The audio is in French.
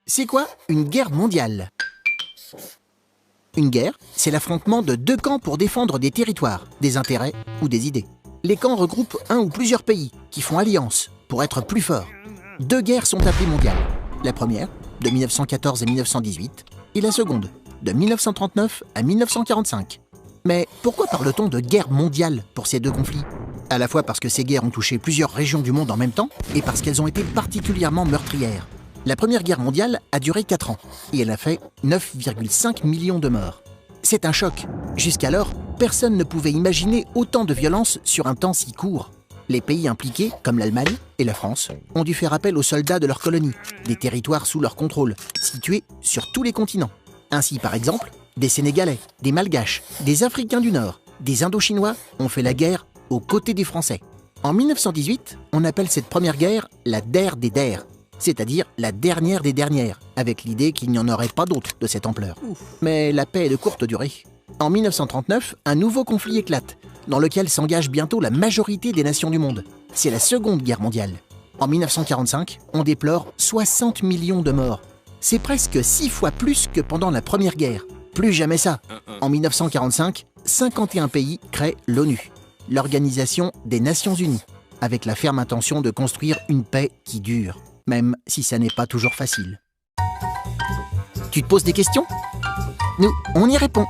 C'est quoi une guerre mondiale? Une guerre, c'est l'affrontement de deux camps pour défendre des territoires, des intérêts ou des idées. Les camps regroupent un ou plusieurs pays qui font alliance pour être plus forts. Deux guerres sont appelées mondiales. La première, de 1914 à 1918, et la seconde, de 1939 à 1945. Mais pourquoi parle-t-on de guerre mondiale pour ces deux conflits? À la fois parce que ces guerres ont touché plusieurs régions du monde en même temps, et parce qu'elles ont été particulièrement meurtrières. La Première Guerre mondiale a duré 4 ans, et elle a fait 9,5 millions de morts. C'est un choc. Jusqu'alors, personne ne pouvait imaginer autant de violence sur un temps si court. Les pays impliqués, comme l'Allemagne et la France, ont dû faire appel aux soldats de leurs colonies, des territoires sous leur contrôle, situés sur tous les continents. Ainsi, par exemple, des Sénégalais, des Malgaches, des Africains du Nord, des Indochinois ont fait la guerre aux côtés des Français. En 1918, on appelle cette première guerre la der des der, c'est-à-dire la dernière des dernières, avec l'idée qu'il n'y en aurait pas d'autres de cette ampleur. Mais la paix est de courte durée. En 1939, un nouveau conflit éclate, dans lequel s'engage bientôt la majorité des nations du monde. C'est la Seconde Guerre mondiale. En 1945, on déplore 60 millions de morts. C'est presque 6 fois plus que pendant la Première Guerre. Plus jamais ça. En 1945, 51 pays créent l'ONU, l'Organisation des Nations Unies, avec la ferme intention de construire une paix qui dure, même si ça n'est pas toujours facile. Tu te poses des questions? Nous, on y répond.